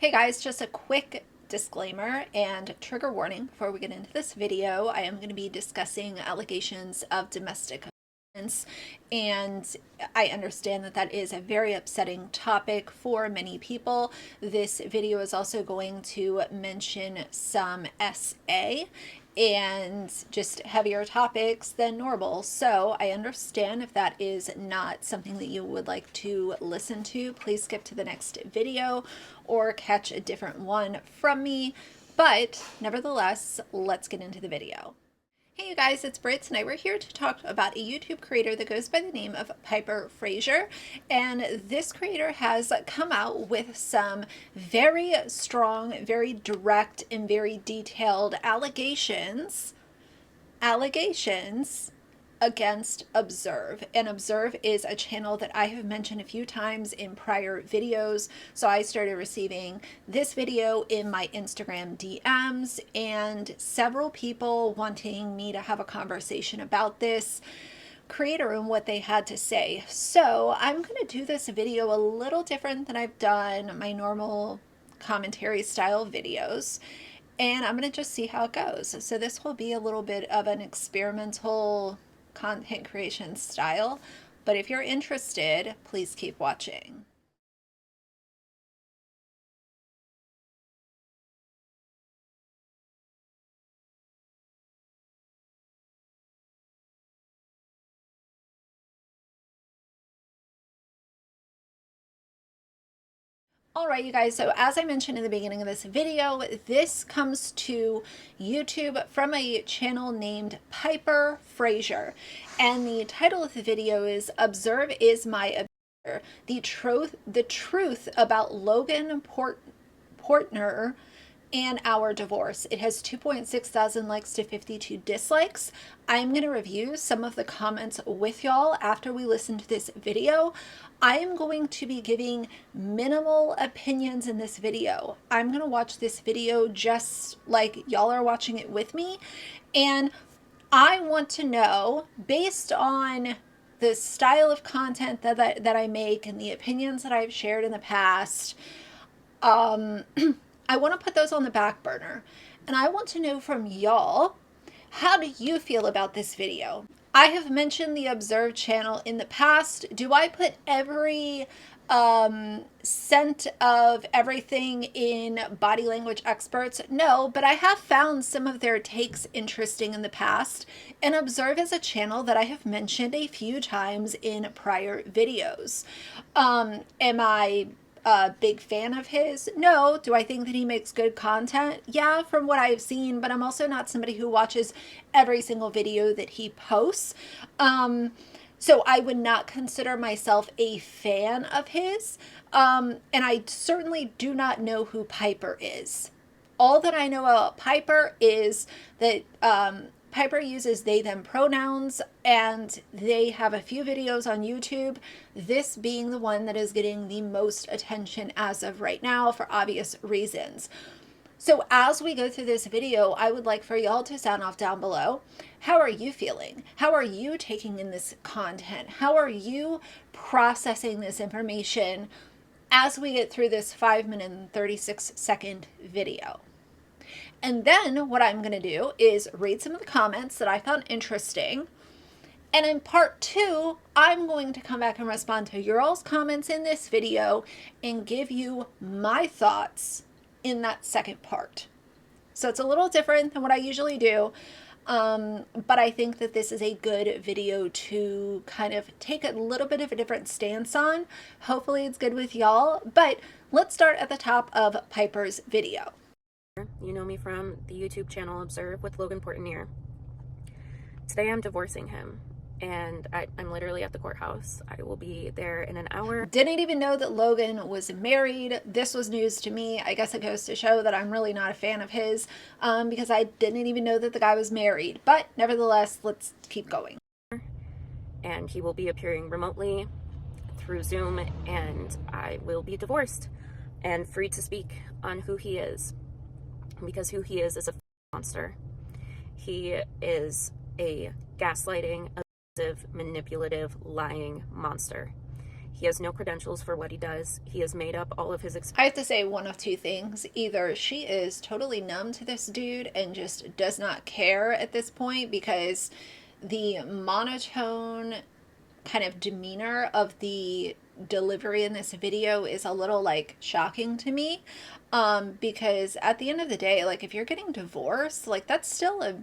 Hey guys, just a quick disclaimer and trigger warning before we get into this video. I am going to be discussing allegations of domestic violence, and I understand that that is a very upsetting topic for many people. This video is also going to mention some SA and just heavier topics than normal. So I understand if that is not something that you would like to listen to, please skip to the next video or catch a different one from me. But nevertheless, let's get into the video. Hey you guys, it's Britt. Tonight we're here to talk about a YouTube creator that goes by the name of Frasier, and this creator has come out with some very strong, very direct, and very detailed allegations against Observe. And Observe is a channel that I have mentioned a few times in prior videos. So I started receiving this video in my Instagram DMs and several people wanting me to have a conversation about this creator and what they had to say. So I'm going to do this video a little different than I've done my normal commentary style videos. And I'm going to just see how it goes. So this will be a little bit of an experimental content creation style, but if you're interested, please keep watching. All right, you guys, so as I mentioned in the beginning of this video, this comes to YouTube from a channel named Piper Frasier. And the title of the video is Observe is My Abuser, the truth about Logan Portenier and our divorce. It has 2.6 thousand likes to 52 dislikes. I'm going to review some of the comments with y'all after we listen to this video. I am going to be giving minimal opinions in this video. I'm going to watch this video just like y'all are watching it with me. And I want to know, based on the style of content that I make and the opinions that I've shared in the past, I want to put those on the back burner, and I want to know from y'all, how do you feel about this video? I have mentioned the Observe channel in the past. Do I put every scent of everything in Body Language Experts? No, but I have found some of their takes interesting in the past, and Observe is a channel that I have mentioned a few times in prior videos. Am I a big fan of his? No. Do I think that he makes good content? Yeah, from what I've seen, but I'm also not somebody who watches every single video that he posts. So I would not consider myself a fan of his. And I certainly do not know who Piper is. All that I know about Piper is that Piper uses they, them pronouns, and they have a few videos on YouTube, this being the one that is getting the most attention as of right now for obvious reasons. So as we go through this video, I would like for y'all to sound off down below. How are you feeling? How are you taking in this content? How are you processing this information as we get through this 5-minute and 36-second video? And then what I'm going to do is read some of the comments that I found interesting. And in part 2, I'm going to come back and respond to your all's comments in this video and give you my thoughts in that second part. So it's a little different than what I usually do. But I think that this is a good video to kind of take a little bit of a different stance on. Hopefully it's good with y'all. But let's start at the top of Piper's video. You know me from the YouTube channel Observe with Logan Portenier. Today I'm divorcing him, and I'm literally at the courthouse. I will be there in an hour. Didn't even know that Logan was married. This was news to me. I guess it goes to show that I'm really not a fan of his, because I didn't even know that the guy was married. But nevertheless, let's keep going. And he will be appearing remotely through Zoom, and I will be divorced and free to speak on who he is. Because who he is a monster. He is a gaslighting, abusive, manipulative, lying monster. He has no credentials for what he does. He has made up all of his I have to say one of two things. Either she is totally numb to this dude and just does not care at this point, because the monotone kind of demeanor of the delivery in this video is a little like shocking to me, because at the end of the day, like, if you're getting divorced, like, that's still a,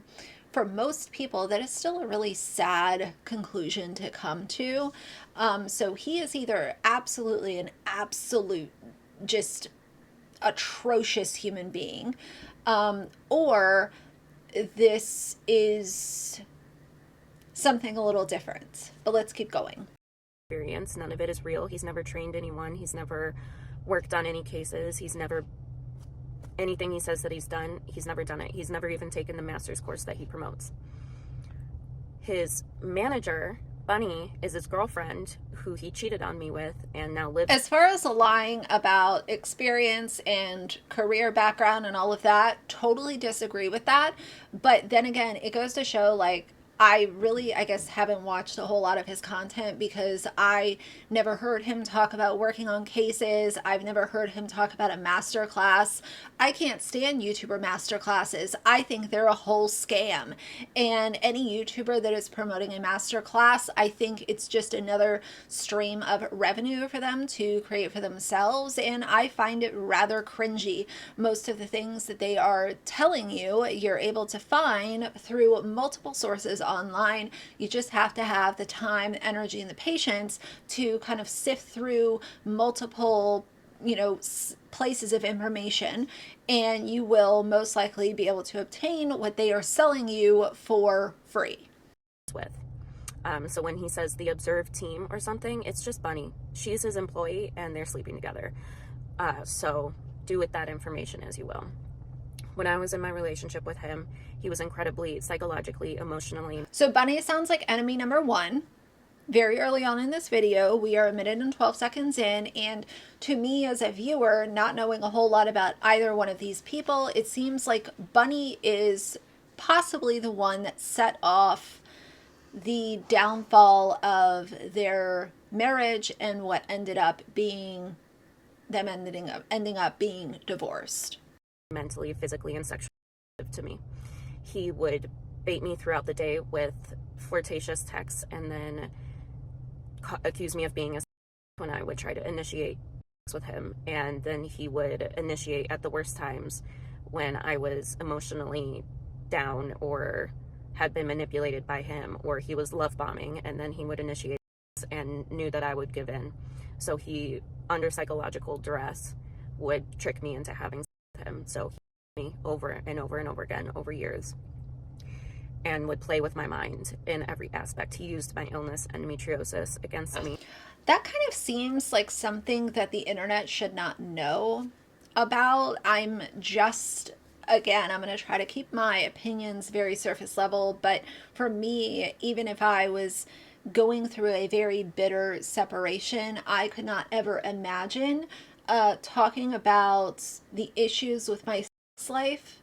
for most people, that is still a really sad conclusion to come to. So he is either absolutely an absolute just atrocious human being, or this is something a little different. But let's keep going. Experience. None of it is real. He's never trained anyone. He's never worked on any cases. He's never, anything he says that he's done, he's never done it. He's never even taken the master's course that he promotes. His manager, Bunny, is his girlfriend, who he cheated on me with and now lives. As far as lying about experience and career background and all of that, totally disagree with that. But then again, it goes to show, like, I really, I guess, haven't watched a whole lot of his content, because I never heard him talk about working on cases. I've never heard him talk about a master class. I can't stand YouTuber master classes. I think they're a whole scam. And any YouTuber that is promoting a master class, I think it's just another stream of revenue for them to create for themselves. And I find it rather cringy. Most of the things that they are telling you, you're able to find through multiple sources online. You just have to have the time, the energy, and the patience to kind of sift through multiple, you know, places of information, and you will most likely be able to obtain what they are selling you for free. With. So when he says the Observe team or something, it's just Bunny. She's his employee and they're sleeping together. So do with that information as you will. When I was in my relationship with him, he was incredibly psychologically, emotionally. So Bunny sounds like enemy number one. Very early on in this video, we are a minute and 12 seconds in, and to me as a viewer, not knowing a whole lot about either one of these people, it seems like Bunny is possibly the one that set off the downfall of their marriage and what ended up being them ending up being divorced. Mentally, physically, and sexually to me. He would bait me throughout the day with flirtatious texts and then accuse me of being a when I would try to initiate with him, and then he would initiate at the worst times when I was emotionally down or had been manipulated by him, or he was love bombing, and then he would initiate and knew that I would give in. So he, under psychological duress, would trick me into having sex with him. So he me over and over and over again over years, and would play with my mind in every aspect. He used my illness, endometriosis, against me. That kind of seems like something that the internet should not know about. I'm just, again, I'm going to try to keep my opinions very surface level, but for me, even if I was going through a very bitter separation, I could not ever imagine talking about the issues with my sex life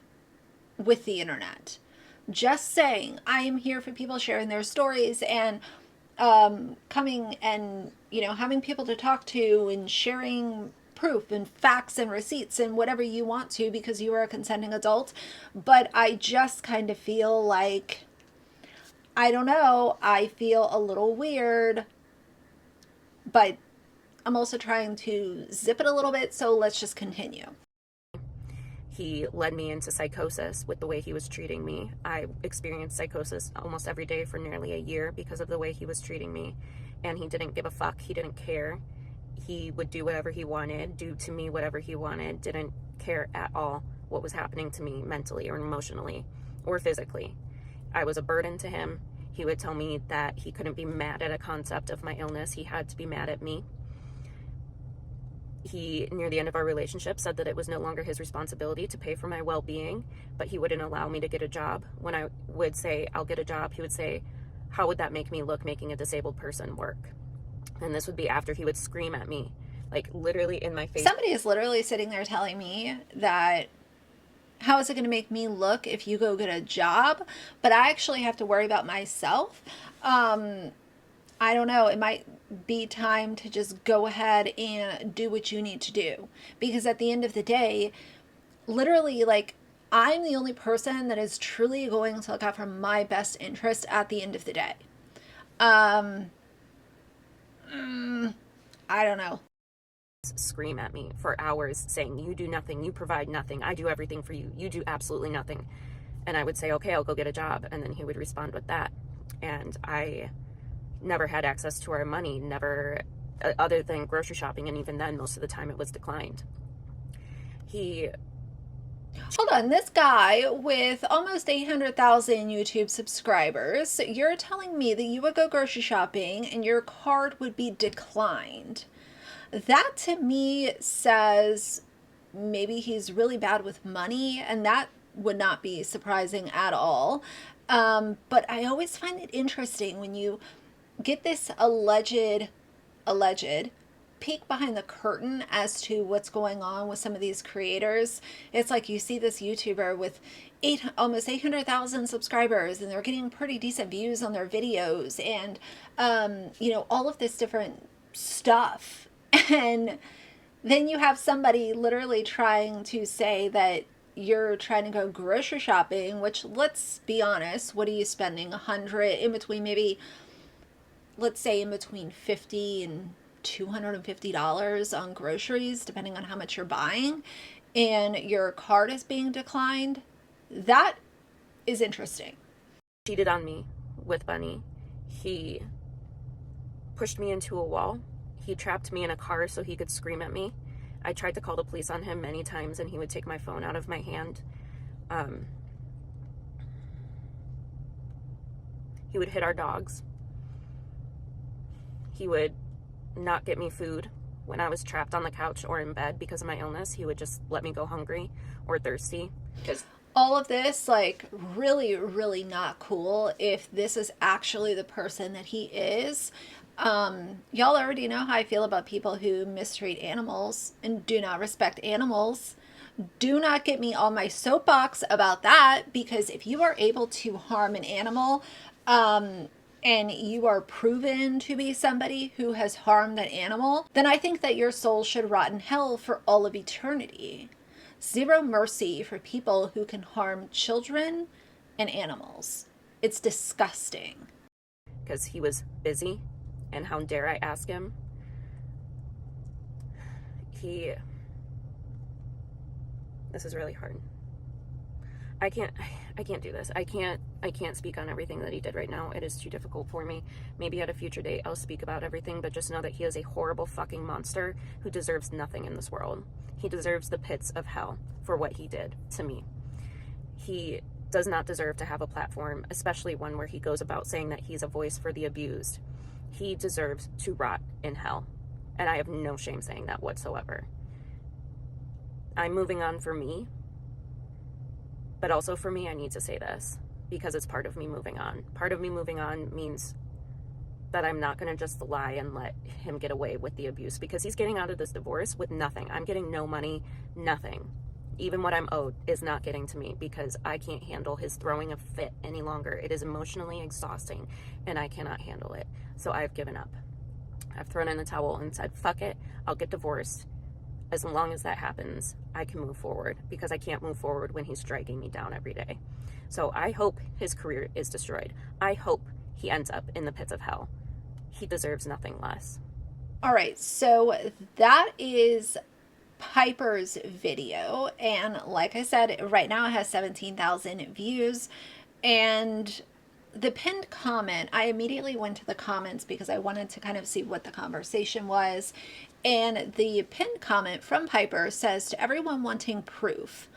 with the internet. Just saying, I am here for people sharing their stories and coming and, you know, having people to talk to and sharing proof and facts and receipts and whatever you want to, because you are a consenting adult. But I just kind of feel like, I don't know, I feel a little weird, but I'm also trying to zip it a little bit, so let's just continue. He led me into psychosis with the way he was treating me. I experienced psychosis almost every day for nearly a year because of the way he was treating me. And he didn't give a fuck. He didn't care. He would do whatever he wanted, do to me whatever he wanted, didn't care at all what was happening to me mentally or emotionally or physically. I was a burden to him. He would tell me that he couldn't be mad at a concept of my illness. He had to be mad at me. He, near the end of our relationship, said that it was no longer his responsibility to pay for my well-being, but he wouldn't allow me to get a job. When I would say, I'll get a job, he would say, how would that make me look making a disabled person work? And this would be after he would scream at me, like literally in my face. Somebody is literally sitting there telling me that, how is it going to make me look if you go get a job? But I actually have to worry about myself. I don't know, it might be time to just go ahead and do what you need to do. Because at the end of the day, literally, like, I'm the only person that is truly going to look out for my best interest at the end of the day. Um, I don't know. Scream at me for hours saying, you do nothing, you provide nothing, I do everything for you, you do absolutely nothing. And I would say, okay, I'll go get a job. And then he would respond with that. And I never had access to our money, never, other than grocery shopping. And even then, most of the time it was declined. Hold on, this guy with almost 800,000 YouTube subscribers, you're telling me that you would go grocery shopping and your card would be declined. That to me says maybe he's really bad with money, and that would not be surprising at all. But I always find it interesting when you get this alleged peek behind the curtain as to what's going on with some of these creators. It's like you see this YouTuber with almost 800,000 subscribers, and they're getting pretty decent views on their videos, and all of this different stuff. And then you have somebody literally trying to say that you're trying to go grocery shopping, which, let's be honest, what are you spending? 100 in between, maybe, let's say in between 50 and $250 on groceries, depending on how much you're buying, and your card is being declined. That is interesting. Cheated on me with Bunny. He pushed me into a wall. He trapped me in a car so he could scream at me. I tried to call the police on him many times, and he would take my phone out of my hand. He would hit our dogs. He would not get me food when I was trapped on the couch or in bed because of my illness. He would just let me go hungry or thirsty. All of this, like, really, really not cool if this is actually the person that he is. Y'all already know how I feel about people who mistreat animals and do not respect animals. Do not get me on my soapbox about that, because if you are able to harm an animal, and you are proven to be somebody who has harmed that animal, then I think that your soul should rot in hell for all of eternity. Zero mercy for people who can harm children and animals. It's disgusting. Because he was busy, and how dare I ask him? This is really hard. I can't do this. I can't speak on everything that he did right now. It is too difficult for me. Maybe at a future date I'll speak about everything, but just know that he is a horrible fucking monster who deserves nothing in this world. He deserves the pits of hell for what he did to me. He does not deserve to have a platform, especially one where he goes about saying that he's a voice for the abused. He deserves to rot in hell, and I have no shame saying that whatsoever. I'm moving on for me, but also for me, I need to say this because it's part of me moving on. Part of me moving on means that I'm not going to just lie and let him get away with the abuse, because he's getting out of this divorce with nothing. I'm getting no money, nothing. Even what I'm owed is not getting to me because I can't handle his throwing a fit any longer. It is emotionally exhausting and I cannot handle it. So I've given up. I've thrown in the towel and said, fuck it, I'll get divorced. As long as that happens, I can move forward, because I can't move forward when he's dragging me down every day. So I hope his career is destroyed. I hope he ends up in the pits of hell. He deserves nothing less. All right, so that is Piper's video, and like I said, right now it has 17,000 views. And the pinned comment, I immediately went to the comments because I wanted to kind of see what the conversation was. And the pinned comment from Piper says, to everyone wanting proof,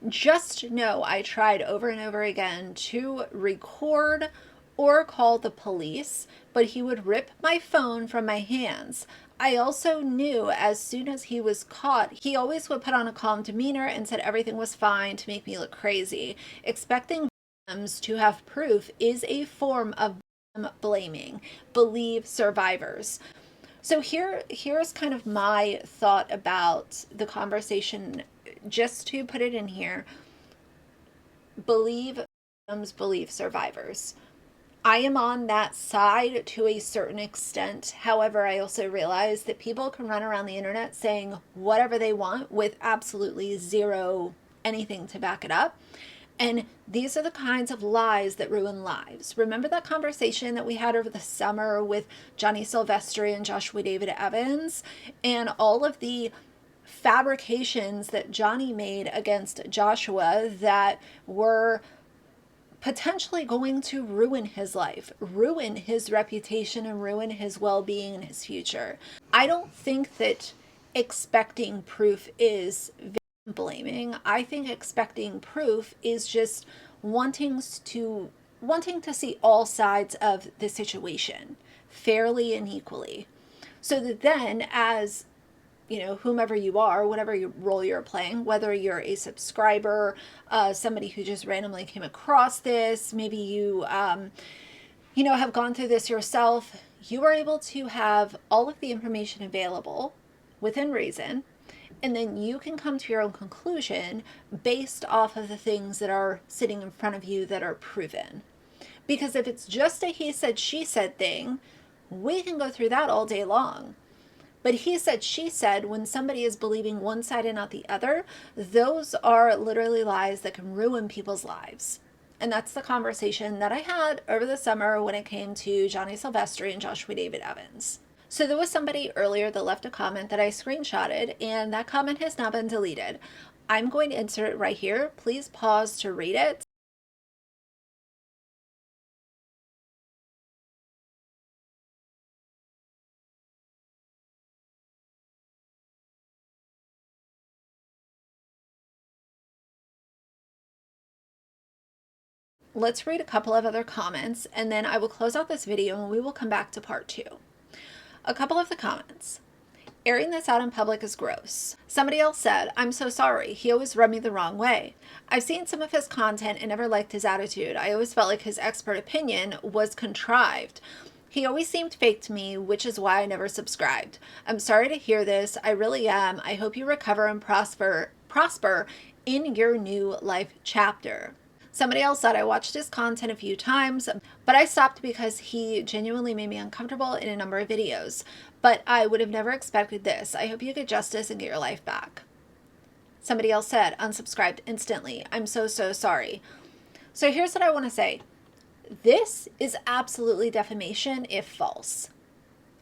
just know I tried over and over again to record or call the police, but he would rip my phone from my hands. I also knew as soon as he was caught, he always would put on a calm demeanor and said everything was fine to make me look crazy. Expecting victims to have proof is a form of blaming. Believe survivors. So here's kind of my thought about the conversation, just to put it in here. Believe victims, believe survivors. I am on that side to a certain extent. However, I also realize that people can run around the internet saying whatever they want with absolutely zero anything to back it up. And these are the kinds of lies that ruin lives. Remember that conversation that we had over the summer with Johnny Silvestri and Joshua David Evans, and all of the fabrications that Johnny made against Joshua that were potentially going to ruin his life, ruin his reputation, and ruin his well-being and his future. I don't think that expecting proof is blaming. I think expecting proof is just wanting to see all sides of the situation fairly and equally. So that then, as you know, whomever you are, whatever role you're playing, whether you're a subscriber, somebody who just randomly came across this, maybe you, have gone through this yourself, you are able to have all of the information available within reason, and then you can come to your own conclusion based off of the things that are sitting in front of you that are proven. Because if it's just a he said, she said thing, we can go through that all day long. But he said, she said, when somebody is believing one side and not the other, those are literally lies that can ruin people's lives. And that's the conversation that I had over the summer when it came to Johnny Silvestri and Joshua David Evans. So there was somebody earlier that left a comment that I screenshotted, and that comment has now been deleted. I'm going to insert it right here. Please pause to read it. Let's read a couple of other comments, and then I will close out this video and we will come back to part 2. A couple of the comments. Airing this out in public is gross. Somebody else said, I'm so sorry. He always rubbed me the wrong way. I've seen some of his content and never liked his attitude. I always felt like his expert opinion was contrived. He always seemed fake to me, which is why I never subscribed. I'm sorry to hear this. I really am. I hope you recover and prosper in your new life chapter. Somebody else said, I watched his content a few times, but I stopped because he genuinely made me uncomfortable in a number of videos. But I would have never expected this. I hope you get justice and get your life back. Somebody else said, unsubscribed instantly. I'm so sorry. So here's what I want to say. This is absolutely defamation if false.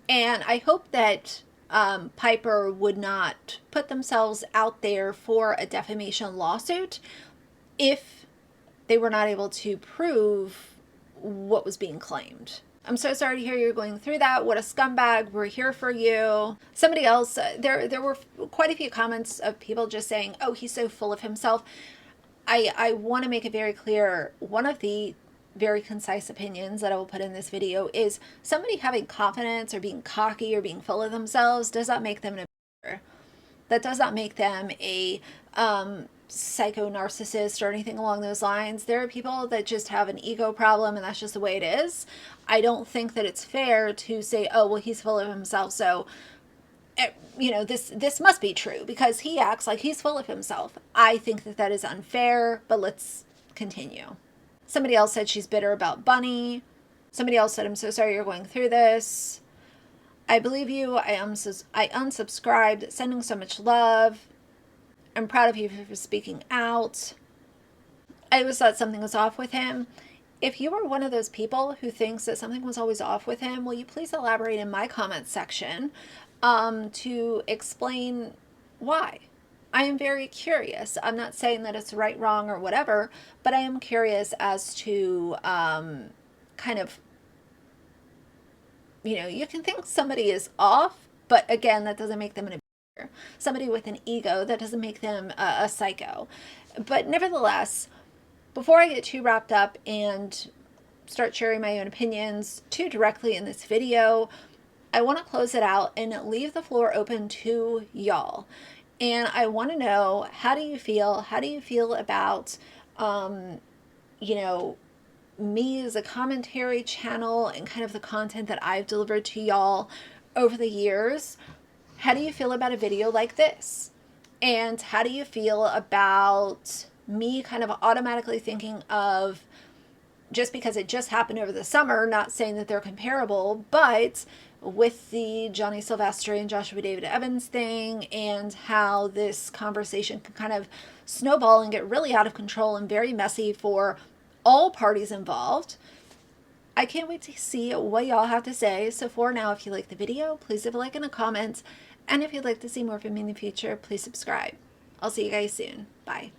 And I hope that Piper would not put themselves out there for a defamation lawsuit if they were not able to prove what was being claimed. I'm so sorry to hear you're going through that. What a scumbag. We're here for you. Somebody else, there were quite a few comments of people just saying, oh, he's so full of himself. I want to make it very clear. One of the very concise opinions that I will put in this video is somebody having confidence or being cocky or being full of themselves does not make them an abuser. That does not make them a psycho narcissist or anything along those lines. There are people that just have an ego problem and that's just the way it is. I don't think that it's fair to say, oh, well, he's full of himself, so this must be true because he acts like he's full of himself. I think that that is unfair, but let's continue. Somebody else said she's bitter about Bunny. Somebody else said, I'm so sorry you're going through this. I believe you. I unsubscribed. Sending so much love. I'm proud of you for speaking out. I always thought something was off with him. If you are one of those people who thinks that something was always off with him, will you please elaborate in my comment section to explain why? I am very curious. I'm not saying that it's right, wrong, or whatever, but I am curious as to kind of, you can think somebody is off, but again, that doesn't make them an abuser. Somebody with an ego, that doesn't make them a psycho. But nevertheless, before I get too wrapped up and start sharing my own opinions too directly in this video, I want to close it out and leave the floor open to y'all. And I want to know, how do you feel? How do you feel about, me as a commentary channel and kind of the content that I've delivered to y'all over the years? How do you feel about a video like this? And how do you feel about me kind of automatically thinking of just because it just happened over the summer, not saying that they're comparable, but with the Johnny Silvestri and Joshua David Evans thing, and how this conversation can kind of snowball and get really out of control and very messy for all parties involved. I can't wait to see what y'all have to say. So for now, if you like the video, please leave a like and a comment. And if you'd like to see more from me in the future, please subscribe. I'll see you guys soon. Bye.